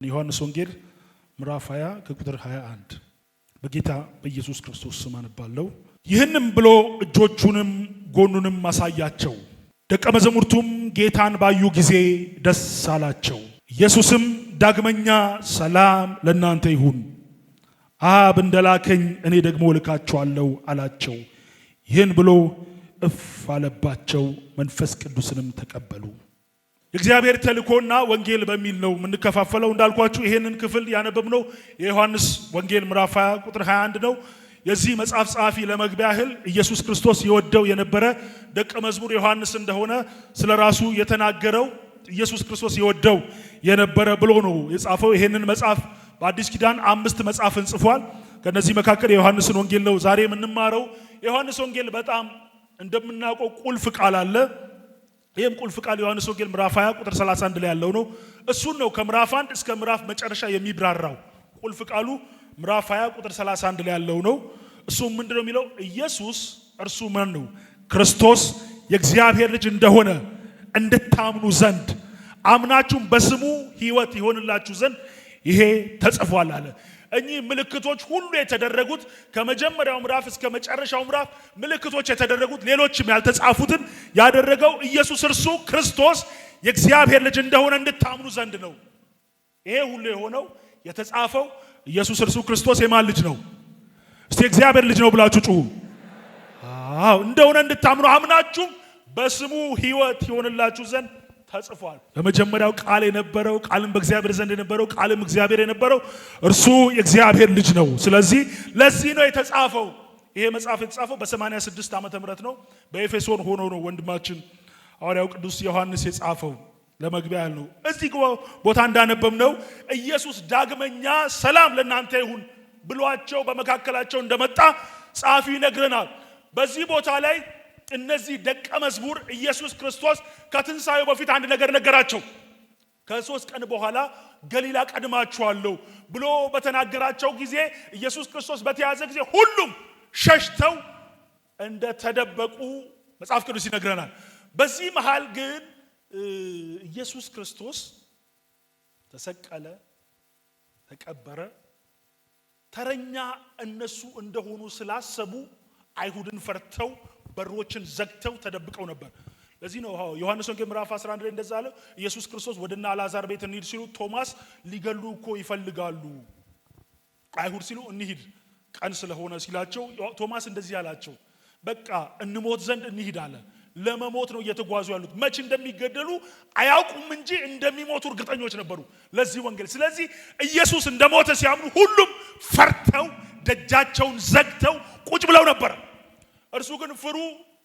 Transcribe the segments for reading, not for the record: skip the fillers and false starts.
ዮሐንስ ወንጌል ምዕራፍ 20 ከቁጥር 21 በጌታ በኢየሱስ ክርስቶስ ስም አነባለሁ። ይህንም ብሎ እጆቹንም ጎኑንም አሳያቸው። ደቀ መዛሙርቱም ጌታን ባዩ ጊዜ ደስ አላቸው። ኢየሱስም ዳግመኛ ሰላም ለእናንተ ይሁን፣ አብ እንደላከኝ እኔ ደግሞ ልካችኋለሁ አላቸው። ይህን ብሎ እፍ አለባቸው፣ መንፈስ ቅዱስንም ተቀበሉ። የእግዚአብሔር ተልእኮና ወንጌል በሚል ነው የምንከፋፈለው። እንዳልኳችሁ ይሄንን ክፍል ያነበብነው የዮሐንስ ወንጌል ምዕራፍ 20 ቁጥር 21 ነው። የዚህ መጽሐፍ ጸሐፊ ለመግቢያ ያህል ኢየሱስ ክርስቶስ የወደው የነበረ ደቀ መዝሙር ዮሐንስ እንደሆነ ስለራሱ የተናገረው ኢየሱስ ክርስቶስ የወደው የነበረ ብሎ ነው የጻፈው። ይሄንን መጽሐፍ በአዲስ ኪዳን 5 መጽሐፍን ጽፏል። ከነዚህ መካከል የዮሐንስን ወንጌል ነው ዛሬ የምንማረው። የዮሐንስ ወንጌል በጣም እንደምናውቀው ቁልፍ ቃል አለ። ይህም ቁልፍ ቃል ዮሐንስ ወንጌል ምዕራፍ 20 ቁጥር 31 ላይ ያለው ነው። እሱን ነው ከምዕራፍ 1 እስከ ምዕራፍ መጨረሻ የሚብራራው። ቁልፍ ቃሉ ምዕራፍ 20 ቁጥር 31 ላይ ያለው ነው። እሱም ምንድነው የሚለው? ኢየሱስ እርሱ ማን ነው? ክርስቶስ የእግዚአብሔር ልጅ እንደሆነ እንድታምኑ ዘንድ አምናችሁም በስሙ ሕይወት ይሆንላችሁ ዘንድ ይሄ ተጽፏል አለ። እኚህ ምልክቶች ሁሉ የተደረጉት ከመጀመሪያው ምዕራፍ እስከ መጨረሻው ምዕራፍ ምልክቶች የተደረጉት ሌሎችም ያልተጻፉትን ያደረገው ኢየሱስ እርሱ ክርስቶስ የእግዚአብሔር ልጅ እንደሆነ እንድታምኑ ዘንድ ነው። ይሄ ሁሉ የሆነው የተጻፈው ኢየሱስ እርሱ ክርስቶስ የማን ልጅ ነው? እስቲ እግዚአብሔር ልጅ ነው ብላችሁ ጩሁ። አዎ እንደሆነ እንድታምኑ አምናችሁም በስሙ ሕይወት ይሆንላችሁ ዘንድ ተጽፏል። በመጀመሪያው ቃል የነበረው ቃልም በእግዚአብሔር ዘንድ የነበረው ቃልም እግዚአብሔር የነበረው እርሱ የእግዚአብሔር ልጅ ነው። ስለዚህ ለዚህ ነው የተጻፈው። ይሄ መጽሐፍ የተጻፈው በ86 ዓመተ ምህረት ነው። በኤፌሶን ሆኖ ነው ወንድማችን ሐዋርያው ቅዱስ ዮሐንስ የጻፈው። ለመግቢያ ያህል ነው። እዚህ ቦታ እንዳነበብነው ኢየሱስ ዳግመኛ ሰላም ለእናንተ ይሁን ብሏቸው በመካከላቸው እንደመጣ ጸሐፊው ይነግረናል። በዚህ ቦታ ላይ እነዚህ ደቀ መዝሙር ኢየሱስ ክርስቶስ ከትንሣኤው በፊት አንድ ነገር ነገራቸው። ከ3 ቀን በኋላ ገሊላ ቀድማችኋለሁ ብሎ በተናገራቸው ጊዜ ኢየሱስ ክርስቶስ በተያዘ ጊዜ ሁሉም ሸሽተው እንደተደበቁ መጽሐፍ ቅዱስ ይነግረናል። በዚህ መሃል ግን ኢየሱስ ክርስቶስ ተሰቀለ፣ ተቀበረ። ተረኛ እነሱ እንደሆኑ ስላሰቡ አይሁድን ፈርተው በሮችን ዘግተው ተደብቀው ነበር። ለዚህ ነው ዮሐንስ ወንጌል ምዕራፍ 11 ላይ እንደዛ አለ። ኢየሱስ ክርስቶስ ወደና አልዓዛር ቤት እንሂድ ሲሉ ቶማስ ሊገሉ እኮ ይፈልጋሉ አይሁድ ሲሉ እንሂድ ቀን ስለሆነ ሲላቸው ቶማስ እንደዚህ አላቸው፣ በቃ እንሞት ዘንድ እንሂድ አለ። ለመሞት ነው እየተጓዙ ያሉት። መቼ እንደሚገደሉ አያውቁም እንጂ እንደሚሞቱ እርግጠኞች ነበሩ ለዚህ ወንጌል። ስለዚህ ኢየሱስ እንደሞተ ሲያምኑ ሁሉም ፈርተው ደጃቸውን ዘግተው ቁጭ ብለው ነበር። እርሱ ግን ፍሩ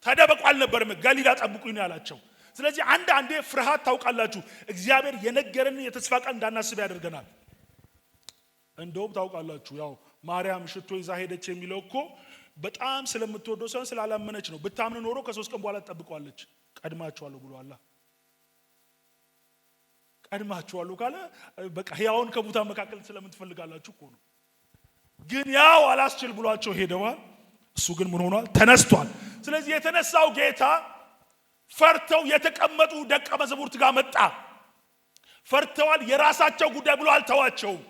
ተደበቁ አልነበረም። ገሊላ ጠብቁኝ ነው ያላቸው። ስለዚህ አንዳንዴ ፍርሃት ታውቃላችሁ እግዚአብሔር የነገረን የተስፋ ቃል እንዳናስብ ያደርገናል። እንደውም ታውቃላችሁ ያው ማርያም ሽቶ ይዛ ሄደች የሚለው እኮ በጣም ስለምትወደው ሰው ስላላመነች ነው። ብታምን ኖሮ ከ3 ቀን በኋላ ተጠብቀዋለች። ቀድማችኋለሁ ብሏል። ቀድማችኋለሁ ካለ በቃ ሕያውን ከሙታን መካከል ስለምትፈልጋላችሁ እኮ ነው። ግን ያው አላስችል ብሏቸው ሄደዋል። እሱ ግን ምን ሆኗል? ተነስቷል። ስለዚህ የተነሳው ጌታ ፈርተው የተቀመጡ ደቀ መዛሙርት ጋር መጣ። ፈርተዋል። የራሳቸው ጉዳይ ብሎ አልተዋቸውም።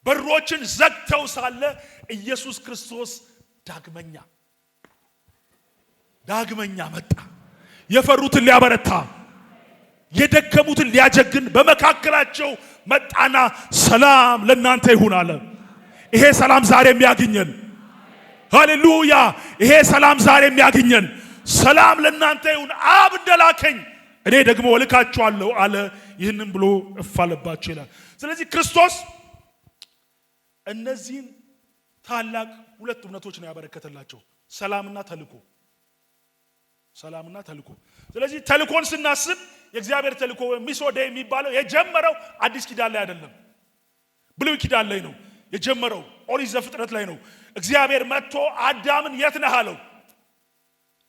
በሮችን ዘግተው ሳለ ኢየሱስ ክርስቶስ ዳግመኛ መጣ። የፈሩትን ሊያበረታ፣ የደከሙትን ሊያጀግን በመካከላቸው መጣና ሰላም ለእናንተ ይሁን አለ። ይሄ ሰላም ዛሬ የሚያገኘን ሃሌሉያ! ይሄ ሰላም ዛሬ የሚያገኘን ሰላም ለእናንተ ይሁን፣ አብ እንደላከኝ እኔ ደግሞ እልካችኋለሁ አለ። ይህንን ብሎ እፍ አለባቸው ይላል። ስለዚህ ክርስቶስ እነዚህን ታላቅ 2 እምነቶች ነው ያበረከተላቸው፣ ሰላምና ተልእኮ። ስለዚህ ተልእኮን ስናስብ የእግዚአብሔር ተልእኮ ሚሶደ የሚባለው የጀመረው አዲስ ኪዳን ላይ አይደለም፣ ብሉይ ኪዳን ላይ ነው የጀመረው። ኦሪት ዘፍጥረት ላይ ነው። እግዚአብሔር መጥቶ አዳምን የት ነህ አለው።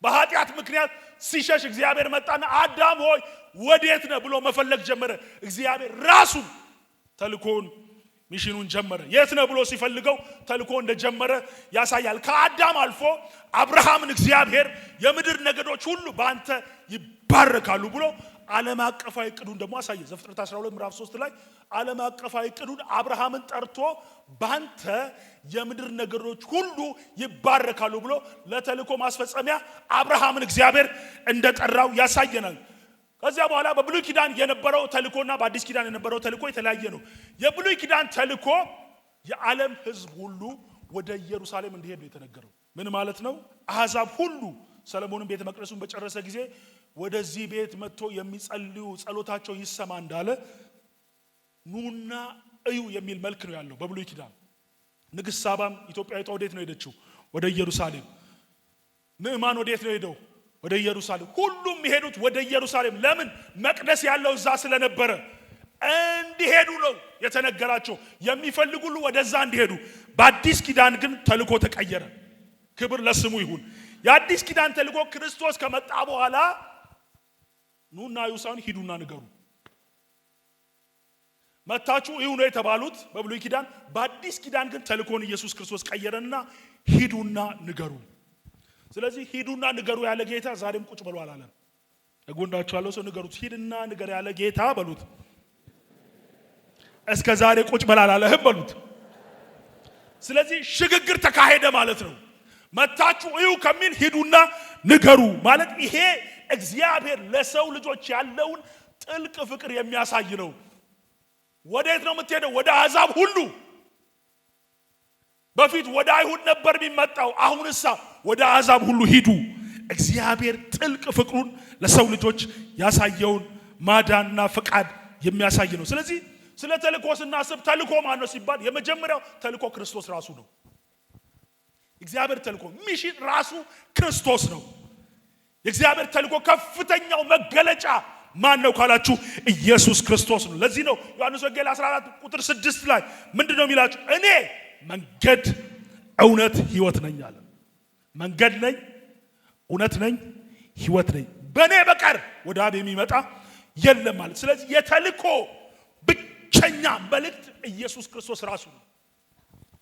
በኃጢአት ምክንያት ሲሸሽ እግዚአብሔር መጣና አዳም ሆይ ወዴት ነህ ብሎ መፈለግ ጀመረ። እግዚአብሔር ራሱ ተልእኮን ሚሽኑን ጀመረ። የት ነህ ብሎ ሲፈልገው ተልእኮ እንደጀመረ ያሳያል። ከአዳም አልፎ አብርሃምን እግዚአብሔር የምድር ነገዶች ሁሉ በአንተ ይባረካሉ ብሎ ዓለም አቀፋዊ ዕቅዱን ደግሞ አሳየ። ዘፍጥረት 12 ምዕራፍ 3 ላይ ዓለም አቀፋዊ ዕቅዱን አብርሃምን ጠርቶ ባንተ የምድር ነገሮች ሁሉ ይባረካሉ ብሎ ለተልእኮ ማስፈጸሚያ አብርሃምን እግዚአብሔር እንደጠራው ያሳየናል። ከዚያ በኋላ በብሉይ ኪዳን የነበረው ተልእኮና በአዲስ ኪዳን የነበረው ተልእኮ የተለያየ ነው። የብሉይ ኪዳን ተልእኮ የዓለም ሕዝብ ሁሉ ወደ ኢየሩሳሌም እንዲሄድ ነው የተነገረው። ምን ማለት ነው? አሕዛብ ሁሉ ሰለሞንን ቤተ መቅደሱን በጨረሰ ጊዜ ወደዚህ ቤት መጥቶ የሚጸልዩ ጸሎታቸው ይሰማ እንዳለ ኑና እዩ የሚል መልክ ነው ያለው በብሉይ ኪዳን። ንግሥት ሳባም ኢትዮጵያዊቷ ወዴት ነው ሄደችው? ወደ ኢየሩሳሌም። ንዕማን ወዴት ነው ሄደው? ወደ ኢየሩሳሌም። ሁሉም የሄዱት ወደ ኢየሩሳሌም። ለምን? መቅደስ ያለው እዛ ስለነበረ እንዲሄዱ ነው የተነገራቸው። የሚፈልጉ ሁሉ ወደዛ እንዲሄዱ። በአዲስ ኪዳን ግን ተልእኮ ተቀየረ። ክብር ለስሙ ይሁን። የአዲስ ኪዳን ተልእኮ ክርስቶስ ከመጣ በኋላ ኑና እዩ ሳይሆን ሂዱና ንገሩ። መታችሁ እዩ ነው የተባሉት በብሉይ ኪዳን። በአዲስ ኪዳን ግን ተልእኮን ኢየሱስ ክርስቶስ ቀየረና ሂዱና ንገሩ። ስለዚህ ሂዱና ንገሩ ያለ ጌታ ዛሬም ቁጭ ብሎ አላለም። እጎንዳችሁ ያለው ሰው ንገሩት። ሂድና ንገር ያለ ጌታ በሉት እስከ ዛሬ ቁጭ በል አላለህም በሉት። ስለዚህ ሽግግር ተካሄደ ማለት ነው። መታችሁ እዩ ከሚል ሂዱና ንገሩ ማለት ይሄ እግዚአብሔር ለሰው ልጆች ያለውን ጥልቅ ፍቅር የሚያሳይ ነው። ወዴት ነው የምትሄደው? ወደ አሕዛብ ሁሉ። በፊት ወደ አይሁድ ነበር የሚመጣው፣ አሁንሳ ወደ አሕዛብ ሁሉ ሂዱ። እግዚአብሔር ጥልቅ ፍቅሩን ለሰው ልጆች ያሳየውን ማዳንና ፍቃድ የሚያሳይ ነው። ስለዚህ ስለ ተልእኮ ስናስብ ተልእኮ ማን ነው ሲባል የመጀመሪያው ተልእኮ ክርስቶስ ራሱ ነው። እግዚአብሔር ተልእኮ ሚሽን ራሱ ክርስቶስ ነው። የእግዚአብሔር ተልእኮ ከፍተኛው መገለጫ ማን ነው ካላችሁ ኢየሱስ ክርስቶስ ነው። ለዚህ ነው ዮሐንስ ወንጌል 14 ቁጥር 6 ላይ ምንድነው የሚላችሁ? እኔ መንገድ እውነት ሕይወት ነኝ አለ። መንገድ ነኝ፣ እውነት ነኝ፣ ሕይወት ነኝ፣ በእኔ በቀር ወደ አብ የሚመጣ የለም ማለት። ስለዚህ የተልእኮ ብቸኛ መልእክት ኢየሱስ ክርስቶስ ራሱ ነው።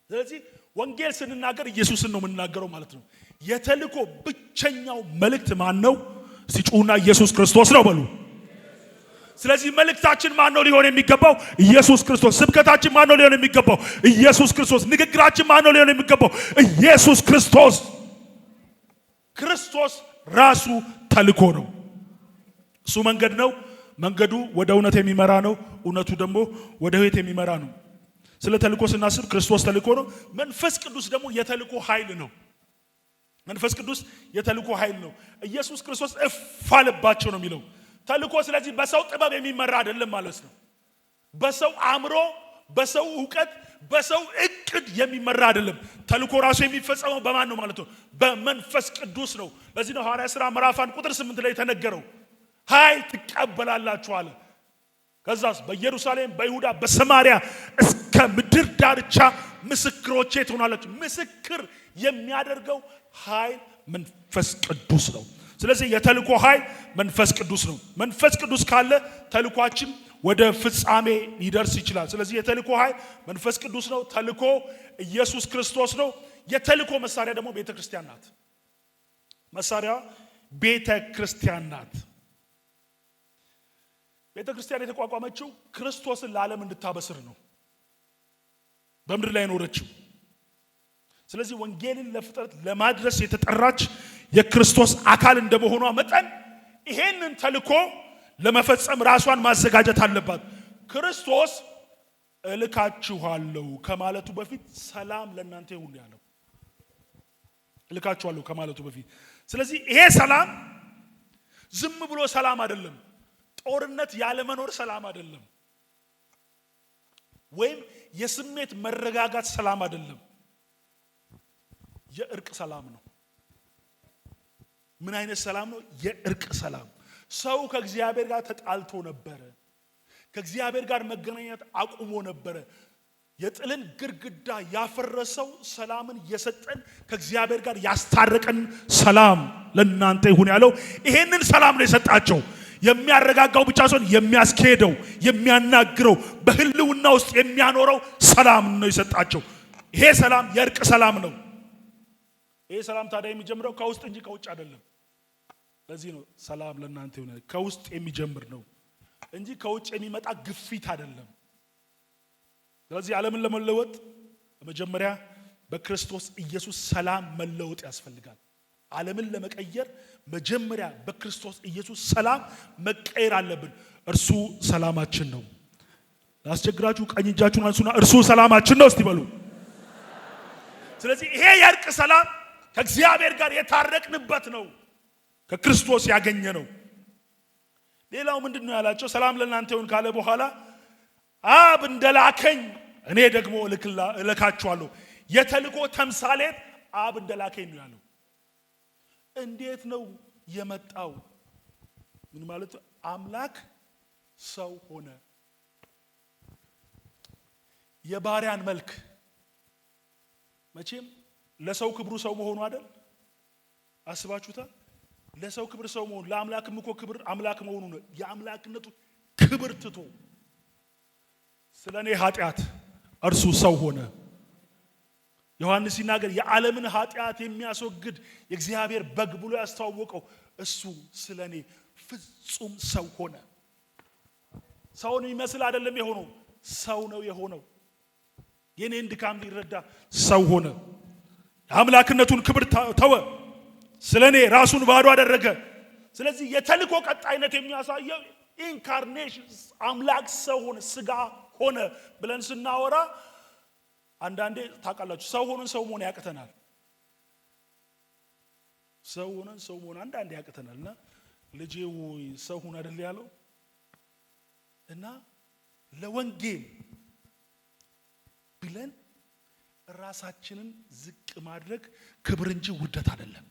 ስለዚህ ወንጌል ስንናገር ኢየሱስን ነው የምንናገረው ማለት ነው። የተልእኮ ብቸኛው መልእክት ማን ነው? ሲጩና ኢየሱስ ክርስቶስ ነው በሉ። ስለዚህ መልእክታችን ማን ነው ሊሆን የሚገባው? ኢየሱስ ክርስቶስ። ስብከታችን ማን ነው ሊሆን የሚገባው? ኢየሱስ ክርስቶስ። ንግግራችን ማን ነው ሊሆን የሚገባው? ኢየሱስ ክርስቶስ። ክርስቶስ ራሱ ተልእኮ ነው። እሱ መንገድ ነው። መንገዱ ወደ እውነት የሚመራ ነው። እውነቱ ደግሞ ወደ ሕይወት የሚመራ ነው። ስለ ተልእኮ ስናስብ ክርስቶስ ተልእኮ ነው። መንፈስ ቅዱስ ደግሞ የተልእኮ ኃይል ነው። መንፈስ ቅዱስ የተልእኮ ኃይል ነው። ኢየሱስ ክርስቶስ እፍ አለባቸው ነው የሚለው ተልእኮ። ስለዚህ በሰው ጥበብ የሚመራ አይደለም ማለት ነው። በሰው አእምሮ፣ በሰው ዕውቀት፣ በሰው እቅድ የሚመራ አይደለም። ተልእኮ ራሱ የሚፈጸመው በማን ነው ማለት ነው? በመንፈስ ቅዱስ ነው። ለዚህ ነው ሐዋርያት ሥራ ምዕራፍ 1 ቁጥር 8 ላይ የተነገረው ኃይል ትቀበላላችሁ አለ። ከዛስ በኢየሩሳሌም፣ በይሁዳ፣ በሰማሪያ እስከ ምድር ዳርቻ ምስክሮቼ ትሆናላችሁ። ምስክር የሚያደርገው ኃይል መንፈስ ቅዱስ ነው። ስለዚህ የተልእኮ ኃይል መንፈስ ቅዱስ ነው። መንፈስ ቅዱስ ካለ ተልእኳችን ወደ ፍጻሜ ሊደርስ ይችላል። ስለዚህ የተልእኮ ኃይል መንፈስ ቅዱስ ነው። ተልእኮ ኢየሱስ ክርስቶስ ነው። የተልእኮ መሳሪያ ደግሞ ቤተ ክርስቲያን ናት። መሳሪያ ቤተ ክርስቲያን ናት። ቤተ ክርስቲያን የተቋቋመችው ክርስቶስን ለዓለም እንድታበስር ነው በምድር ላይ ኖረችው። ስለዚህ ወንጌልን ለፍጥረት ለማድረስ የተጠራች የክርስቶስ አካል እንደመሆኗ መጠን ይሄንን ተልእኮ ለመፈጸም ራሷን ማዘጋጀት አለባት። ክርስቶስ እልካችኋለሁ ከማለቱ በፊት ሰላም ለእናንተ ይሁን ያለው እልካችኋለሁ ከማለቱ በፊት። ስለዚህ ይሄ ሰላም ዝም ብሎ ሰላም አይደለም። ጦርነት ያለ መኖር ሰላም አይደለም። ወይም የስሜት መረጋጋት ሰላም አይደለም። የእርቅ ሰላም ነው። ምን አይነት ሰላም ነው? የእርቅ ሰላም። ሰው ከእግዚአብሔር ጋር ተጣልቶ ነበረ። ከእግዚአብሔር ጋር መገናኘት አቁሞ ነበረ። የጥልን ግድግዳ ያፈረሰው ሰላምን የሰጠን ከእግዚአብሔር ጋር ያስታረቀን ሰላም ለእናንተ ይሁን ያለው ይሄንን ሰላም ነው የሰጣቸው። የሚያረጋጋው ብቻ ሳይሆን የሚያስኬደው፣ የሚያናግረው፣ በህልውና ውስጥ የሚያኖረው ሰላም ነው የሰጣቸው። ይሄ ሰላም የእርቅ ሰላም ነው። ይሄ ሰላም ታዲያ የሚጀምረው ከውስጥ እንጂ ከውጭ አይደለም። ለዚህ ነው ሰላም ለእናንተ ይሁን ከውስጥ የሚጀምር ነው እንጂ ከውጭ የሚመጣ ግፊት አይደለም። ስለዚህ ዓለምን ለመለወጥ በመጀመሪያ በክርስቶስ ኢየሱስ ሰላም መለወጥ ያስፈልጋል። ዓለምን ለመቀየር መጀመሪያ በክርስቶስ ኢየሱስ ሰላም መቀየር አለብን። እርሱ ሰላማችን ነው። ላስቸግራችሁ ቀኝ እጃችሁን አንሱና እርሱ ሰላማችን ነው እስቲ በሉ። ስለዚህ ይሄ የእርቅ ሰላም ከእግዚአብሔር ጋር የታረቅንበት ነው፣ ከክርስቶስ ያገኘ ነው። ሌላው ምንድነው ያላቸው? ሰላም ለእናንተ ይሁን ካለ በኋላ አብ እንደላከኝ እኔ ደግሞ እልካችኋለሁ። የተልእኮ ተምሳሌት አብ እንደላከኝ ነው ያለው። እንዴት ነው የመጣው? ምን ማለት አምላክ ሰው ሆነ። የባሪያን መልክ መቼም ለሰው ክብሩ ሰው መሆኑ አይደል? አስባችሁታል? ለሰው ክብር ሰው መሆኑ ለአምላክም እኮ ክብር አምላክ መሆኑ ነው። የአምላክነቱ ክብር ትቶ ስለኔ ኃጢአት እርሱ ሰው ሆነ። ዮሐንስ ሲናገር የዓለምን ኃጢአት የሚያስወግድ የእግዚአብሔር በግ ብሎ ያስተዋወቀው እሱ ስለኔ ፍጹም ሰው ሆነ። ሰውን የሚመስል አይደለም የሆነው፣ ሰው ነው የሆነው። የኔን ድካም ሊረዳ ሰው ሆነ። የአምላክነቱን ክብር ተወ፣ ስለኔ ራሱን ባዶ አደረገ። ስለዚህ የተልእኮ ቀጣይነት የሚያሳየው ኢንካርኔሽን አምላክ ሰው ሆነ፣ ስጋ ሆነ ብለን ስናወራ አንዳንዴ ታውቃላችሁ ሰው ሆነን ሰው መሆን ያቅተናል። ሰው ሆነን ሰው መሆን አንዳንዴ ያቅተናልና ልጄ ሆይ ሰው ሁን አይደል ያለው እና ለወንጌል ብለን ራሳችንን ዝቅ ማድረግ ክብር እንጂ ውርደት አይደለም።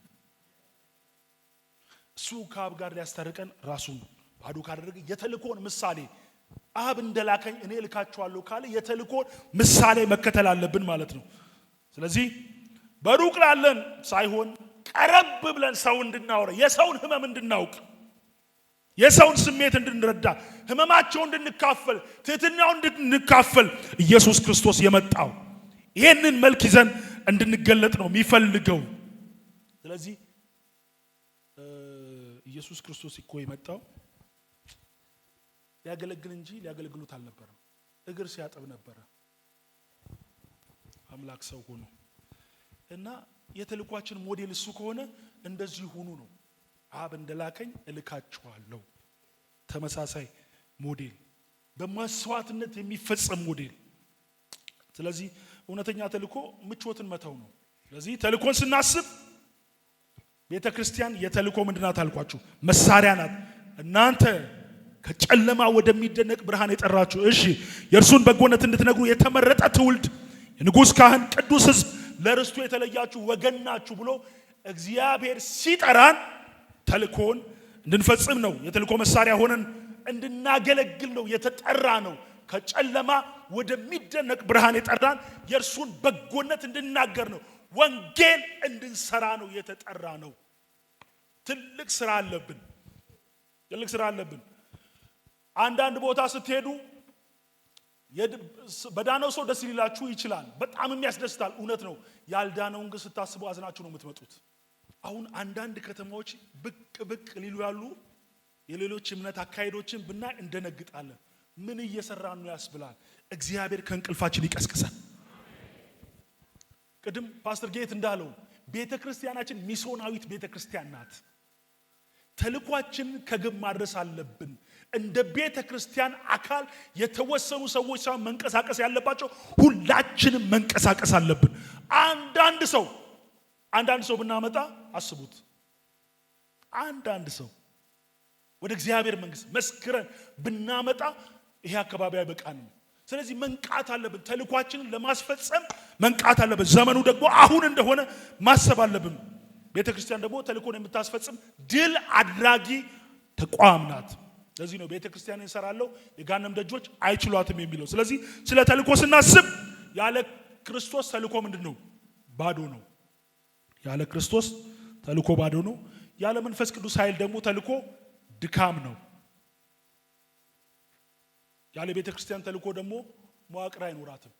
እሱ ከአብ ጋር ሊያስታርቀን ራሱን ባዶ ካደረገ የተልእኮን ምሳሌ አብ እንደላከኝ እኔ እልካችኋለሁ ካለ የተልእኮን ምሳሌ መከተል አለብን ማለት ነው። ስለዚህ በሩቅ ላለን ሳይሆን ቀረብ ብለን ሰው እንድናወራ፣ የሰውን ህመም እንድናውቅ፣ የሰውን ስሜት እንድንረዳ፣ ህመማቸውን እንድንካፈል፣ ትህትናውን እንድንካፈል ኢየሱስ ክርስቶስ የመጣው ይሄንን መልክ ይዘን እንድንገለጥ ነው የሚፈልገው። ስለዚህ ኢየሱስ ክርስቶስ እኮ የመጣው ሊያገለግል እንጂ ሊያገለግሉት አልነበረም። እግር ሲያጠብ ነበረ አምላክ ሰው ሆኖ እና የተልኳችን ሞዴል እሱ ከሆነ እንደዚህ ሁኑ ነው። አብ እንደላከኝ እልካችኋለሁ። ተመሳሳይ ሞዴል፣ በመስዋዕትነት የሚፈጸም ሞዴል። ስለዚህ እውነተኛ ተልኮ ምቾትን መተው ነው። ስለዚህ ተልኮን ስናስብ ቤተክርስቲያን የተልኮ ምንድናት አልኳችሁ? መሳሪያ ናት። እናንተ ከጨለማ ወደሚደነቅ ብርሃን የጠራችሁ፣ እሺ የእርሱን በጎነት እንድትነግሩ የተመረጠ ትውልድ፣ የንጉሥ ካህን፣ ቅዱስ ሕዝብ፣ ለርስቱ የተለያችሁ ወገን ናችሁ ብሎ እግዚአብሔር ሲጠራን ተልኮን እንድንፈጽም ነው። የተልኮ መሳሪያ ሆነን እንድናገለግል ነው የተጠራ ነው። ከጨለማ ወደሚደነቅ ብርሃን የጠራን የእርሱን በጎነት እንድናገር ነው። ወንጌል እንድንሰራ ነው የተጠራ ነው። ትልቅ ስራ አለብን። ትልቅ ስራ አለብን። አንዳንድ ቦታ ስትሄዱ በዳነው ሰው ደስ ሊላችሁ ይችላል። በጣምም ያስደስታል። እውነት ነው። ያልዳነውን ግን ስታስቡ አዝናችሁ ነው የምትመጡት። አሁን አንዳንድ ከተማዎች ብቅ ሊሉ ያሉ የሌሎች እምነት አካሄዶችን ብናይ እንደነግጣለን። ምን እየሰራን ነው ያስብላል። እግዚአብሔር ከእንቅልፋችን ይቀስቅሰን። ቅድም ፓስተር ጌት እንዳለው ቤተክርስቲያናችን ሚስዮናዊት ቤተክርስቲያን ናት። ተልኳችን ከግብ ማድረስ አለብን። እንደ ቤተክርስቲያን አካል የተወሰኑ ሰዎች ሳይሆን መንቀሳቀስ ያለባቸው ሁላችንም መንቀሳቀስ አለብን። አንዳንድ ሰው ብናመጣ አስቡት። አንዳንድ ሰው ወደ እግዚአብሔር መንግስት መስክረን ብናመጣ ይሄ አካባቢ አይበቃንም። ስለዚህ መንቃት አለብን። ተልኳችንን ለማስፈጸም መንቃት አለብን። ዘመኑ ደግሞ አሁን እንደሆነ ማሰብ አለብን። ቤተክርስቲያን ደግሞ ተልኮን የምታስፈጽም ድል አድራጊ ተቋም ናት። ስለዚህ ነው ቤተክርስቲያን እንሰራለው የጋነም ደጆች አይችሏትም የሚለው። ስለዚህ ስለ ተልኮ ስናስብ ያለ ክርስቶስ ተልኮ ምንድነው? ባዶ ነው። ያለ ክርስቶስ ተልኮ ባዶ ነው። ያለ መንፈስ ቅዱስ ኃይል ደግሞ ተልኮ ድካም ነው። ያለ ቤተክርስቲያን ተልኮ ደግሞ መዋቅር አይኖራትም።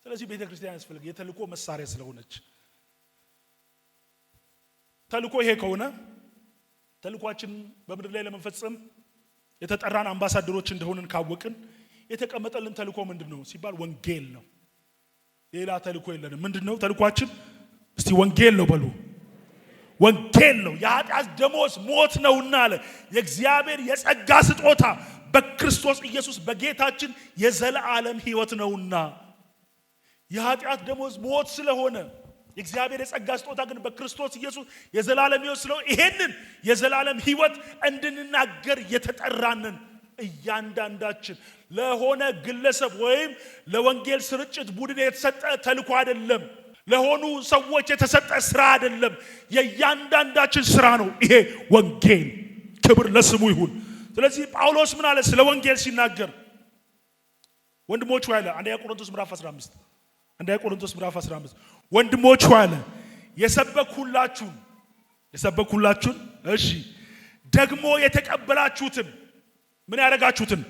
ስለዚህ ቤተክርስቲያን ያስፈልጋል የተልኮ መሳሪያ ስለሆነች። ተልኮ ይሄ ከሆነ ተልኳችን በምድር ላይ ለመፈጸም የተጠራን አምባሳደሮች እንደሆንን ካወቅን የተቀመጠልን ተልኮ ምንድነው ሲባል ወንጌል ነው። ሌላ ተልኮ የለንም። ምንድነው ተልኳችን? እስቲ ወንጌል ነው በሉ። ወንጌል ነው። የኃጢአት ደሞዝ ሞት ነውና አለ የእግዚአብሔር የጸጋ ስጦታ በክርስቶስ ኢየሱስ በጌታችን የዘላለም ሕይወት ነውና። የኃጢአት ደሞዝ ሞት ስለሆነ የእግዚአብሔር የጸጋ ስጦታ ግን በክርስቶስ ኢየሱስ የዘላለም ሕይወት ስለሆነ ይሄንን የዘላለም ሕይወት እንድንናገር የተጠራንን እያንዳንዳችን ለሆነ ግለሰብ ወይም ለወንጌል ስርጭት ቡድን የተሰጠ ተልኮ አይደለም። ለሆኑ ሰዎች የተሰጠ ስራ አይደለም። የእያንዳንዳችን ስራ ነው ይሄ ወንጌል። ክብር ለስሙ ይሁን። ስለዚህ ጳውሎስ ምን አለ ስለ ወንጌል ሲናገር? ወንድሞች ሆይ አለ አንደኛ ቆሮንቶስ ምዕራፍ 15 ወንድሞች ሆይ አለ የሰበኩላችሁን እሺ ደግሞ የተቀበላችሁትን ምን ያደረጋችሁትን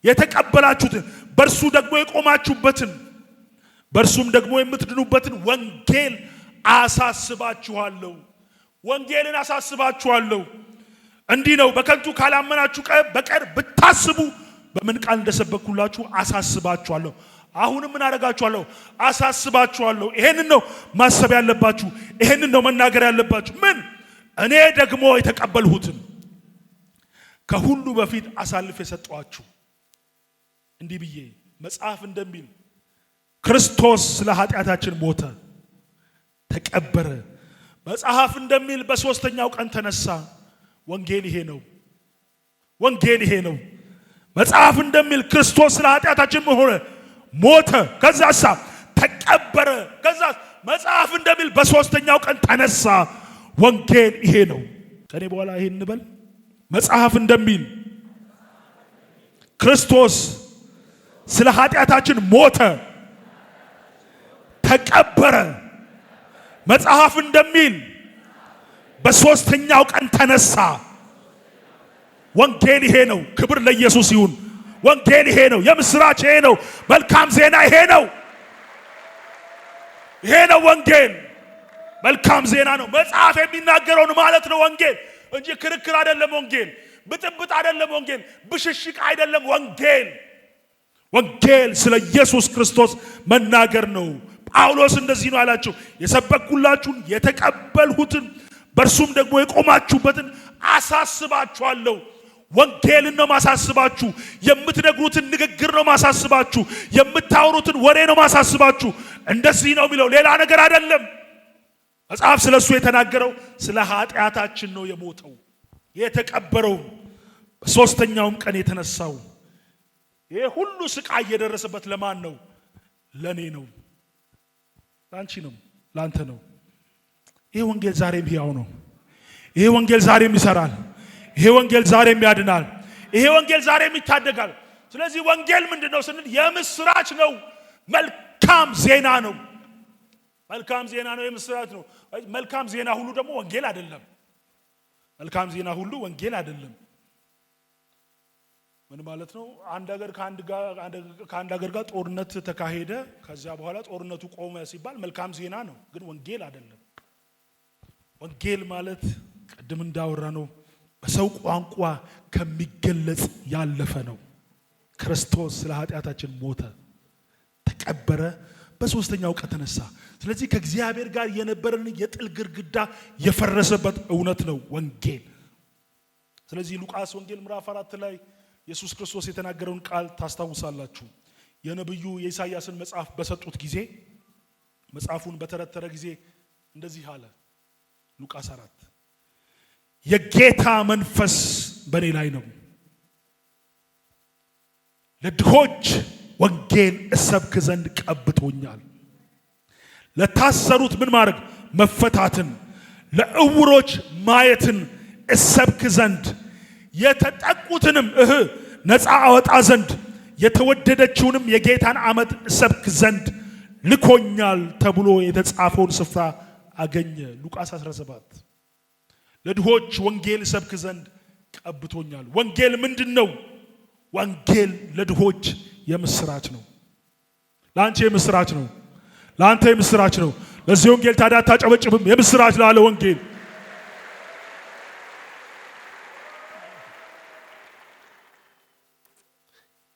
የተቀበላችሁትን በእርሱ ደግሞ የቆማችሁበትን በእርሱም ደግሞ የምትድኑበትን ወንጌል አሳስባችኋለሁ። ወንጌልን አሳስባችኋለሁ። እንዲህ ነው በከንቱ ካላመናችሁ በቀር ብታስቡ በምን ቃል እንደሰበኩላችሁ አሳስባችኋለሁ። አሁንም ምን አደርጋችኋለሁ? አሳስባችኋለሁ። ይሄንን ነው ማሰብ ያለባችሁ። ይሄንን ነው መናገር ያለባችሁ። ምን እኔ ደግሞ የተቀበልሁትን ከሁሉ በፊት አሳልፍ የሰጠኋችሁ እንዲህ ብዬ መጽሐፍ እንደሚል ክርስቶስ ስለ ኃጢአታችን ሞተ፣ ተቀበረ፣ መጽሐፍ እንደሚል በሶስተኛው ቀን ተነሳ። ወንጌል ይሄ ነው። ወንጌል ይሄ ነው። መጽሐፍ እንደሚል ክርስቶስ ስለ ኃጢአታችን ሞተ፣ ከዛሳ ተቀበረ፣ ከዛ መጽሐፍ እንደሚል በሶስተኛው ቀን ተነሳ። ወንጌል ይሄ ነው። ከኔ በኋላ ይሄን እንበል። መጽሐፍ እንደሚል ክርስቶስ ስለ ኃጢአታችን ሞተ፣ ተቀበረ፣ መጽሐፍ እንደሚል በሶስተኛው ቀን ተነሳ። ወንጌል ይሄ ነው። ክብር ለኢየሱስ ይሁን። ወንጌል ይሄ ነው። የምስራች ይሄ ነው። መልካም ዜና ይሄ ነው። ይሄ ነው ወንጌል። መልካም ዜና ነው። መጽሐፍ የሚናገረውን ማለት ነው ወንጌል እንጂ ክርክር አይደለም። ወንጌል ብጥብጥ አይደለም። ወንጌል ብሽሽቅ አይደለም። ወንጌል ስለ ኢየሱስ ክርስቶስ መናገር ነው። ጳውሎስ እንደዚህ ነው አላቸው፣ የሰበኩላችሁን የተቀበልሁትን በእርሱም ደግሞ የቆማችሁበትን አሳስባችኋለሁ። ወንጌልን ነው ማሳስባችሁ። የምትነግሩትን ንግግር ነው ማሳስባችሁ። የምታወሩትን ወሬ ነው ማሳስባችሁ። እንደዚህ ነው የሚለው፣ ሌላ ነገር አይደለም። መጽሐፍ ስለሱ የተናገረው ስለ ኃጢአታችን ነው የሞተው የተቀበረው በሶስተኛውም ቀን የተነሳው። ይሄ ሁሉ ስቃይ የደረሰበት ለማን ነው? ለኔ ነው፣ ላንቺ ነው፣ ላንተ ነው። ይሄ ወንጌል ዛሬም ሕያው ነው። ይሄ ወንጌል ዛሬም ይሰራል። ይሄ ወንጌል ዛሬም ያድናል። ይሄ ወንጌል ዛሬም ይታደጋል። ስለዚህ ወንጌል ምንድነው ስንል የምስራች ነው። መልካም ዜና ነው። መልካም ዜና ነው። የምስራች ነው። መልካም ዜና ሁሉ ደግሞ ወንጌል አይደለም። መልካም ዜና ሁሉ ወንጌል አይደለም። ምን ማለት ነው? አንድ ሀገር ከአንድ ሀገር ጋር ጦርነት ተካሄደ። ከዚያ በኋላ ጦርነቱ ቆመ ሲባል መልካም ዜና ነው፣ ግን ወንጌል አይደለም። ወንጌል ማለት ቅድም እንዳወራ ነው በሰው ቋንቋ ከሚገለጽ ያለፈ ነው። ክርስቶስ ስለ ኃጢአታችን ሞተ፣ ተቀበረ፣ በሶስተኛው ቀን ተነሳ። ስለዚህ ከእግዚአብሔር ጋር የነበረን የጥል ግድግዳ የፈረሰበት እውነት ነው ወንጌል። ስለዚህ ሉቃስ ወንጌል ምዕራፍ 4 ላይ ኢየሱስ ክርስቶስ የተናገረውን ቃል ታስታውሳላችሁ። የነብዩ የኢሳይያስን መጽሐፍ በሰጡት ጊዜ መጽሐፉን በተረተረ ጊዜ እንደዚህ አለ። ሉቃስ 4 የጌታ መንፈስ በእኔ ላይ ነው፣ ለድሆች ወንጌል እሰብክ ዘንድ ቀብቶኛል፣ ለታሰሩት ምን ማድረግ መፈታትን፣ ለዕውሮች ማየትን እሰብክ ዘንድ፣ የተጠቁትንም ነፃ አወጣ ዘንድ፣ የተወደደችውንም የጌታን ዓመት እሰብክ ዘንድ ልኮኛል ተብሎ የተጻፈውን ስፍራ አገኘ። ሉቃስ 17 ለድሆች ወንጌል እሰብክ ዘንድ ቀብቶኛል። ወንጌል ምንድነው? ወንጌል ለድሆች የምስራች ነው። ለአንቺ የምስራች ነው። ለአንተ የምስራች ነው። ለዚህ ወንጌል ታዲያ አታጨበጭብም? የምስራች ላለ ወንጌል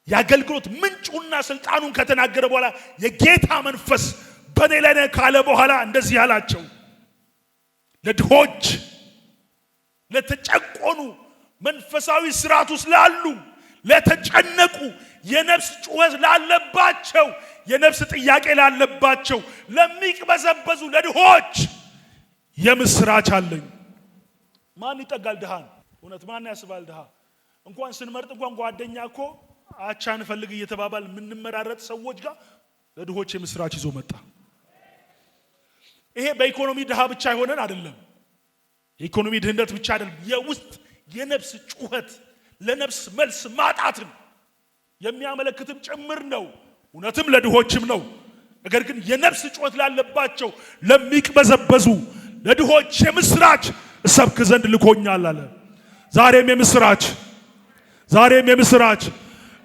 የአገልግሎት ምንጩና ስልጣኑን ከተናገረ በኋላ የጌታ መንፈስ በኔ ላይ ነው ካለ በኋላ እንደዚህ ያላቸው ለድሆች፣ ለተጨቆኑ፣ መንፈሳዊ ስርዓት ውስጥ ላሉ፣ ለተጨነቁ፣ የነፍስ ጩኸት ላለባቸው፣ የነፍስ ጥያቄ ላለባቸው፣ ለሚቅበዘበዙ ለድሆች የምስራች አለኝ። ማን ይጠጋል ድሃን? እውነት ማን ያስባል ድሃ? እንኳን ስንመርጥ እንኳን ጓደኛ እኮ አቻን ፈልግ እየተባባል የምንመራረጥ ሰዎች ጋር ለድሆች የምስራች ይዞ መጣ። ይሄ በኢኮኖሚ ድሃ ብቻ ይሆነን አይደለም። የኢኮኖሚ ድህነት ብቻ አይደለም። የውስጥ የነፍስ ጩኸት ለነፍስ መልስ ማጣትን የሚያመለክትም ጭምር ነው። እውነትም ለድሆችም ነው። ነገር ግን የነፍስ ጩኸት ላለባቸው፣ ለሚቅበዘበዙ ለድሆች የምስራች እሰብክ ዘንድ ልኮኛል አለ። ዛሬም የምስራች፣ ዛሬም የምስራች።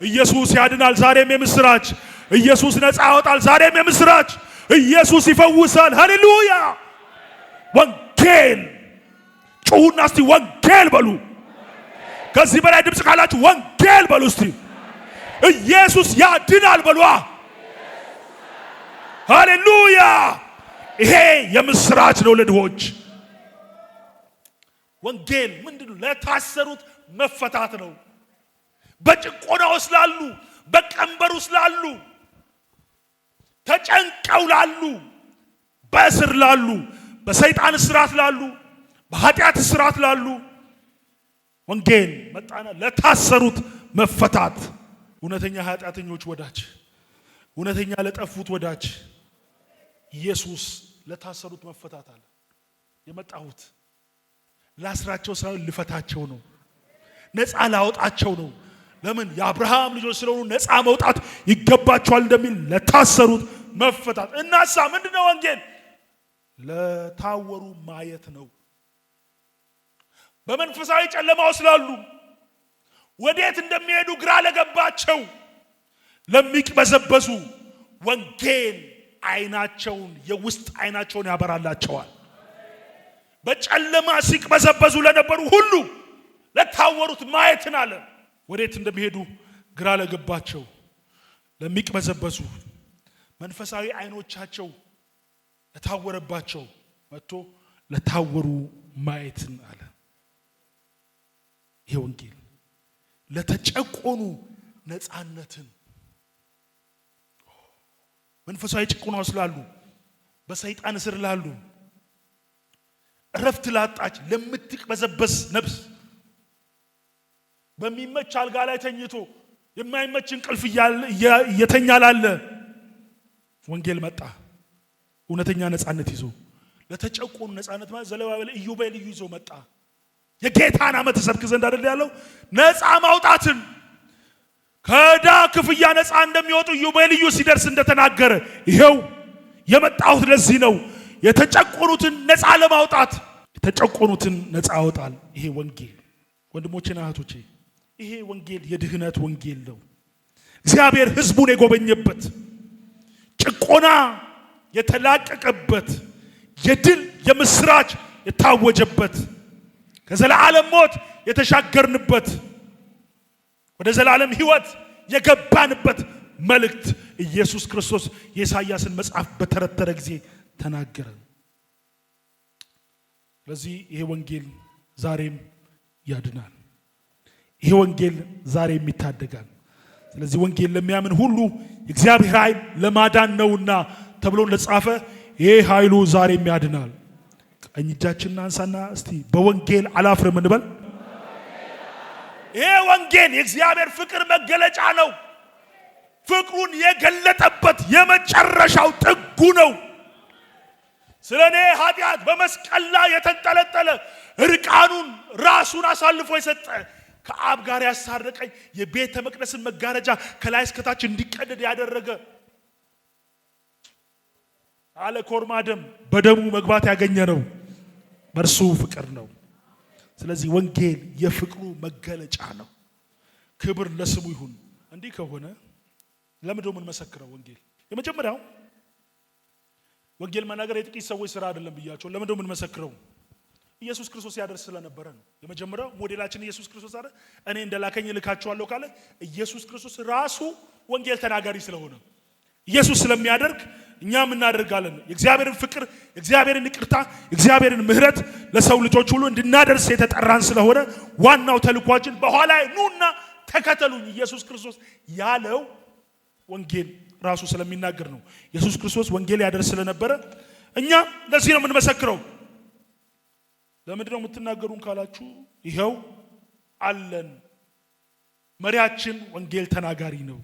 ኢየሱስ ያድናል። ዛሬም የምስራች። ኢየሱስ ነፃ ያወጣል። ዛሬም የምስራች። ኢየሱስ ይፈውሳል። ሃሌሉያ! ወንጌል ጩሁና እስቲ ወንጌል በሉ። ከዚህ በላይ ድምፅ ካላችሁ ወንጌል በሉ እስቲ። ኢየሱስ ያድናል በሉ። ሃሌሉያ! ይሄ የምስራች ነው ለድሆች። ወንጌል ምንድነው? ለታሰሩት መፈታት ነው። በጭቆና ውስጥ ላሉ፣ በቀንበር ውስጥ ላሉ፣ ተጨንቀው ላሉ፣ በእስር ላሉ፣ በሰይጣን እስራት ላሉ፣ በኃጢአት እስራት ላሉ ወንጌል መጣና ለታሰሩት መፈታት። እውነተኛ ኃጢአተኞች ወዳጅ፣ እውነተኛ ለጠፉት ወዳጅ ኢየሱስ ለታሰሩት መፈታት አለ። የመጣሁት ላስራቸው ሳይሆን ልፈታቸው ነው። ነፃ ላወጣቸው ነው። ለምን? የአብርሃም ልጆች ስለሆኑ ነፃ መውጣት ይገባቸዋል እንደሚል ለታሰሩት መፈታት። እናሳ ምንድነው ወንጌል? ለታወሩ ማየት ነው። በመንፈሳዊ ጨለማ ውስጥ ላሉ፣ ወዴት እንደሚሄዱ ግራ ለገባቸው፣ ለሚቅበዘበዙ ወንጌል አይናቸውን፣ የውስጥ አይናቸውን ያበራላቸዋል። በጨለማ ሲቅበዘበዙ ለነበሩ ሁሉ ለታወሩት ማየትን አለ። ወዴት እንደሚሄዱ ግራ ለገባቸው፣ ለሚቅበዘበዙ መንፈሳዊ አይኖቻቸው ለታወረባቸው መጥቶ ለታወሩ ማየትን አለ። ይሄ ወንጌል ለተጨቆኑ ነፃነትን፣ መንፈሳዊ ጭቆና ውስጥ ላሉ፣ በሰይጣን እስር ላሉ፣ እረፍት ላጣች ለምትቅበዘበዝ ነፍስ፣ በሚመች አልጋ ላይ ተኝቶ የማይመች እንቅልፍ እየተኛ ላለ ወንጌል መጣ። እውነተኛ ነፃነት ይዞ ለተጨቆኑ ነፃነት ማለት ዘሌዋውያን ኢዮቤልዩ ይዞ መጣ። የጌታን ዓመት ሰብክ ዘንድ አይደል ያለው? ነፃ ማውጣትን፣ ከዕዳ ክፍያ ነፃ እንደሚወጡ ኢዮቤልዩ ሲደርስ እንደተናገረ ይሄው የመጣሁት ለዚህ ነው። የተጨቆኑትን ነፃ ለማውጣት፣ የተጨቆኑትን ነፃ ያወጣል ይሄ ወንጌል። ወንድሞቼና እህቶቼ ይሄ ወንጌል የድህነት ወንጌል ነው። እግዚአብሔር ሕዝቡን የጎበኘበት፣ ጭቆና የተላቀቀበት፣ የድል የምስራች የታወጀበት፣ ከዘላለም ሞት የተሻገርንበት፣ ወደ ዘላለም ሕይወት የገባንበት መልእክት ኢየሱስ ክርስቶስ የኢሳይያስን መጽሐፍ በተረተረ ጊዜ ተናገረ። ስለዚህ ይሄ ወንጌል ዛሬም ያድናል። ይሄ ወንጌል ዛሬም ይታደጋል። ስለዚህ ወንጌል ለሚያምን ሁሉ የእግዚአብሔር ኃይል ለማዳን ነውና ተብሎ ለጻፈ ይሄ ኃይሉ ዛሬም ያድናል። ቀኝ እጃችንን አንሳና እስቲ በወንጌል አላፍርም እንበል። ይሄ ወንጌል የእግዚአብሔር ፍቅር መገለጫ ነው። ፍቅሩን የገለጠበት የመጨረሻው ጥጉ ነው። ስለኔ ኃጢአት በመስቀል ላይ የተንጠለጠለ እርቃኑን ራሱን አሳልፎ የሰጠ ከአብ ጋር ያሳረቀኝ የቤተ መቅደስን መጋረጃ ከላይ እስከታች እንዲቀደድ ያደረገ አለ ኮርማ ደም በደሙ መግባት ያገኘ ነው። በእርሱ ፍቅር ነው። ስለዚህ ወንጌል የፍቅሩ መገለጫ ነው። ክብር ለስሙ ይሁን። እንዲህ ከሆነ ለምን ደሞ እንመሰክረው? ወንጌል የመጀመሪያው ወንጌል መናገር የጥቂት ሰዎች ስራ አይደለም ብያቸው። ለምን ደሞ እንመሰክረው? ኢየሱስ ክርስቶስ ያደርስ ስለነበረ ነው። የመጀመሪያው ሞዴላችን ኢየሱስ ክርስቶስ አይደል? እኔ እንደላከኝ ልካቸዋለሁ ካለ ኢየሱስ ክርስቶስ ራሱ ወንጌል ተናጋሪ ስለሆነ ኢየሱስ ስለሚያደርግ እኛም እናደርጋለን። የእግዚአብሔርን ፍቅር፣ የእግዚአብሔርን ይቅርታ፣ የእግዚአብሔርን ምሕረት ለሰው ልጆች ሁሉ እንድናደርስ የተጠራን ስለሆነ ዋናው ተልኳችን በኋላ ኑና ተከተሉኝ ኢየሱስ ክርስቶስ ያለው ወንጌል ራሱ ስለሚናገር ነው። ኢየሱስ ክርስቶስ ወንጌል ያደርስ ስለነበረ እኛ ለዚህ ነው የምንመሰክረው። ለምንድን ነው የምትናገሩን ካላችሁ ይሄው አለን። መሪያችን ወንጌል ተናጋሪ ነው።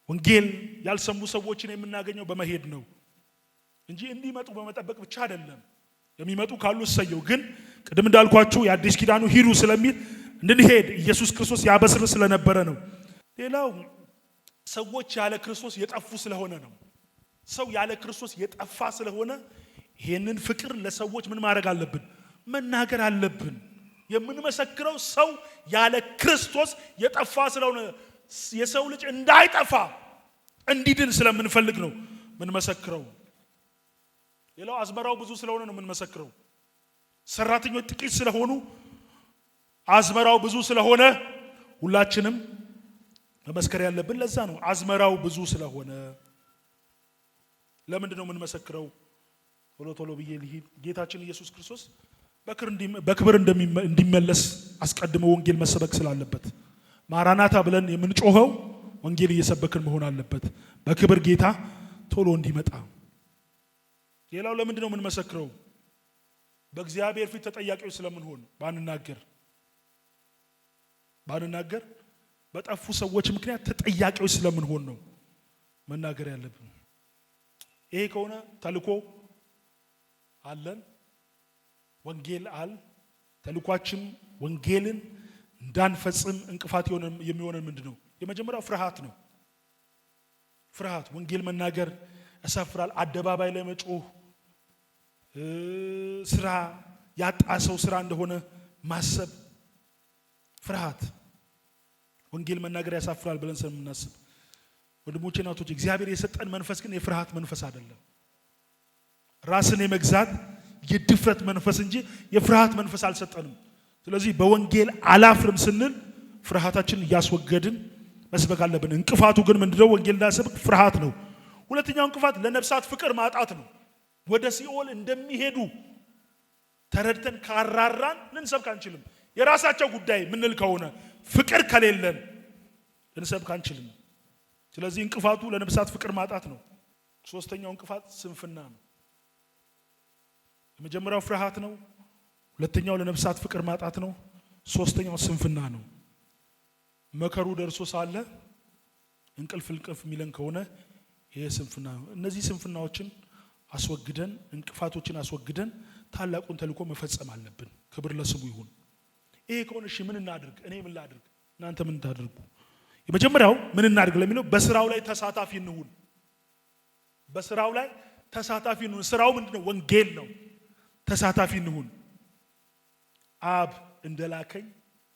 ወንጌል ያልሰሙ ሰዎችን የምናገኘው በመሄድ ነው እንጂ እንዲመጡ በመጠበቅ ብቻ አይደለም። የሚመጡ ካሉ እሰየው፣ ግን ቅድም እንዳልኳችሁ የአዲስ ኪዳኑ ሂዱ ስለሚል እንድንሄድ ኢየሱስ ክርስቶስ ያበስር ስለነበረ ነው። ሌላው ሰዎች ያለ ክርስቶስ የጠፉ ስለሆነ ነው። ሰው ያለ ክርስቶስ የጠፋ ስለሆነ ይሄንን ፍቅር ለሰዎች ምን ማድረግ አለብን? መናገር አለብን። የምንመሰክረው ሰው ያለ ክርስቶስ የጠፋ ስለሆነ የሰው ልጅ እንዳይጠፋ እንዲድን ስለምንፈልግ ነው የምንመሰክረው። ሌላው አዝመራው ብዙ ስለሆነ ነው የምንመሰክረው። ሰራተኞች ጥቂት ስለሆኑ አዝመራው ብዙ ስለሆነ ሁላችንም መመስከር ያለብን ለዛ ነው። አዝመራው ብዙ ስለሆነ ለምንድን ነው የምንመሰክረው? ቶሎ ብዬ ልሂድ። ጌታችን ኢየሱስ ክርስቶስ በክብር እንዲመለስ አስቀድሞ ወንጌል መሰበክ ስላለበት ማራናታ ብለን የምንጮኸው ወንጌል እየሰበክን መሆን አለበት፣ በክብር ጌታ ቶሎ እንዲመጣ። ሌላው ለምንድን ነው የምንመሰክረው? በእግዚአብሔር ፊት ተጠያቂዎች ስለምንሆን ባንናገር በጠፉ ሰዎች ምክንያት ተጠያቂዎች ስለምንሆን ነው መናገር ያለብን። ይሄ ከሆነ ተልኮ አለን፣ ወንጌል ተልኳችን ወንጌልን እንዳንፈጽም እንቅፋት የሚሆነን ምንድነው? የመጀመሪያው ፍርሃት ነው። ፍርሃት፣ ወንጌል መናገር ያሳፍራል። አደባባይ ላይ መጮህ ስራ ያጣሰው ስራ እንደሆነ ማሰብ፣ ፍርሃት። ወንጌል መናገር ያሳፍራል ብለን ስለምናስብ ወንድሞቼ እናቶቼ፣ እግዚአብሔር የሰጠን መንፈስ ግን የፍርሃት መንፈስ አይደለም። ራስን የመግዛት የድፍረት መንፈስ እንጂ የፍርሃት መንፈስ አልሰጠንም። ስለዚህ በወንጌል አላፍርም ስንል ፍርሃታችንን እያስወገድን መስበክ አለብን። እንቅፋቱ ግን ምንድነው? ወንጌል እንዳንሰብክ ፍርሃት ነው። ሁለተኛው እንቅፋት ለነፍሳት ፍቅር ማጣት ነው። ወደ ሲኦል እንደሚሄዱ ተረድተን ካራራን ልንሰብክ አንችልም። የራሳቸው ጉዳይ ምንል ከሆነ ፍቅር ከሌለን ልንሰብክ አንችልም። ስለዚህ እንቅፋቱ ለነፍሳት ፍቅር ማጣት ነው። ሶስተኛው እንቅፋት ስንፍና ነው። የመጀመሪያው ፍርሃት ነው። ሁለተኛው ለነፍሳት ፍቅር ማጣት ነው። ሶስተኛው ስንፍና ነው። መከሩ ደርሶ ሳለ እንቅልፍ የሚለን ከሆነ ይሄ ስንፍና ነው። እነዚህ ስንፍናዎችን አስወግደን እንቅፋቶችን አስወግደን ታላቁን ተልእኮ መፈጸም አለብን። ክብር ለስሙ ይሁን። ይሄ ከሆነ እሺ ምን እናድርግ? እኔ ምን ላድርግ? እናንተ ምን ታድርጉ? የመጀመሪያው ምን እናድርግ ለሚለው በስራው ላይ ተሳታፊ እንሁን። በስራው ላይ ተሳታፊ እንሁን። ስራው ምንድነው? ወንጌል ነው። ተሳታፊ እንሁን። አብ እንደላከኝ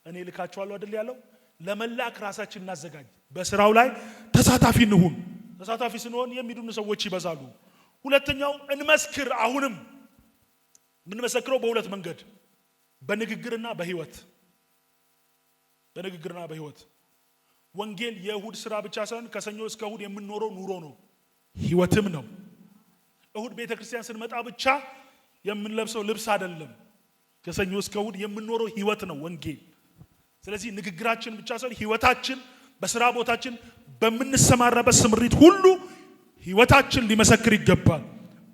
እኔ ልካቸዋለሁ አይደል ያለው? ለመላክ ራሳችን እናዘጋጅ። በስራው ላይ ተሳታፊ እንሁን። ተሳታፊ ስንሆን የሚድኑ ሰዎች ይበዛሉ። ሁለተኛው እንመስክር። አሁንም የምንመሰክረው በሁለት መንገድ፣ በንግግርና በህይወት። በንግግርና በህይወት ወንጌል የእሁድ ስራ ብቻ ሳይሆን ከሰኞ እስከ እሁድ የምንኖረው ኑሮ ነው፣ ህይወትም ነው። እሁድ ቤተክርስቲያን ስንመጣ ብቻ የምንለብሰው ልብስ አይደለም። ከሰኞ እስከ እሁድ የምንኖረው ህይወት ነው ወንጌል። ስለዚህ ንግግራችን ብቻ ሳይሆን ህይወታችን፣ በስራ ቦታችን በምንሰማራበት ስምሪት ሁሉ ህይወታችን ሊመሰክር ይገባል።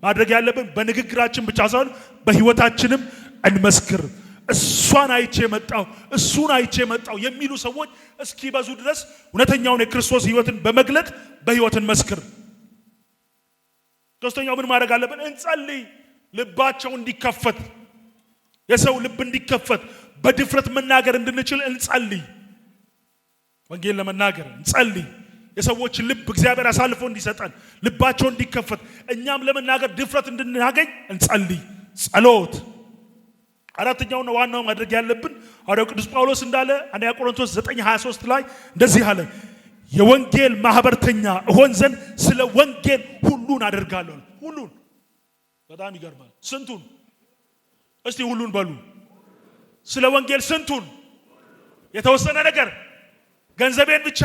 ማድረግ ያለብን በንግግራችን ብቻ ሳይሆን በህይወታችንም እንመስክር። እሱን አይቼ መጣው የሚሉ ሰዎች እስኪበዙ ድረስ እውነተኛውን የክርስቶስ ህይወትን በመግለጥ በህይወትን መስክር። ሶስተኛው ምን ማድረግ አለብን? እንጸልይ። ልባቸው እንዲከፈት፣ የሰው ልብ እንዲከፈት፣ በድፍረት መናገር እንድንችል እንጸልይ። ወንጌል ለመናገር እንጸልይ። የሰዎች ልብ እግዚአብሔር አሳልፎ እንዲሰጠን፣ ልባቸው እንዲከፈት፣ እኛም ለመናገር ድፍረት እንድናገኝ እንጸልይ። ጸሎት። አራተኛውና ዋናው ማድረግ ያለብን ሐዋርያው ቅዱስ ጳውሎስ እንዳለ አንደኛ ቆሮንቶስ 9:23 ላይ እንደዚህ አለ፣ የወንጌል ማህበርተኛ እሆን ዘንድ ስለ ወንጌል ሁሉን አደርጋለሁ። ሁሉን። በጣም ይገርማል። ስንቱን? እስቲ ሁሉን በሉ። ስለ ወንጌል ስንቱን? የተወሰነ ነገር ገንዘቤን ብቻ፣